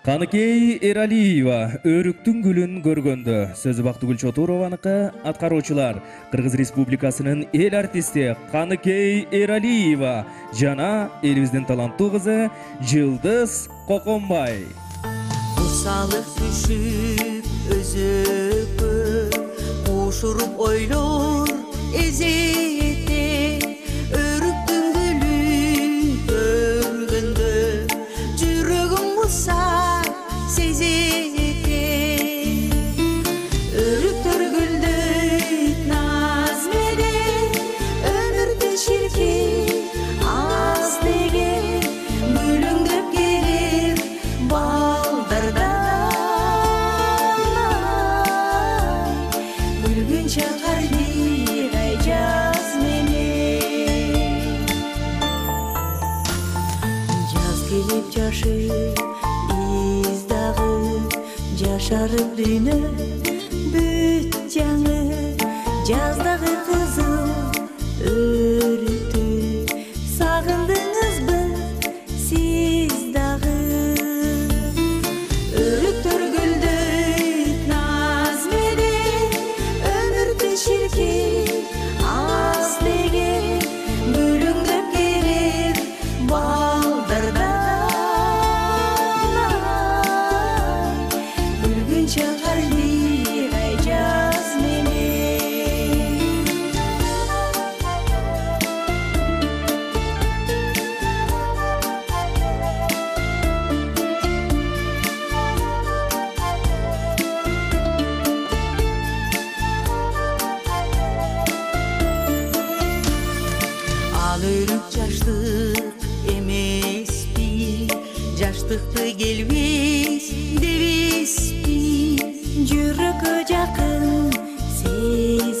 Каныкей Эралиева өрүктүн гүлүн көргөндө сөзү Бактыгүл Чотурованыкы. Аткаруучулар Кыргыз Республикасынын эл артисти Каныкей Эралиева жана элибиздин таланттуу кызы Жылдыз Коконбай. Курсалык түшүп өзөккө кошуруп ойлор эзете өрүктүн гүлүн көргөндө жүрөгүм буса сезете өрүктөр гүлдөйт наз менен өмүрдө ширкей аз деген гүлүңдөп келер балдардан гүлгүн чакар бир ай жаз менен жаз келип жашып биз дагы жашарып дүйнө бүт жаңы жаздагы кызыл өрүктү сагындыңызбы сиз дагы өрүктөр гүлдөйт наз менен өмүрдө ширкей аз деген гүлүңдөп келер балдардан гүлгүн чакар бир ай жаз менен ал өрүк жаштык эмеспи жаштыкты келбес дебеспи жүрөккө жакын сен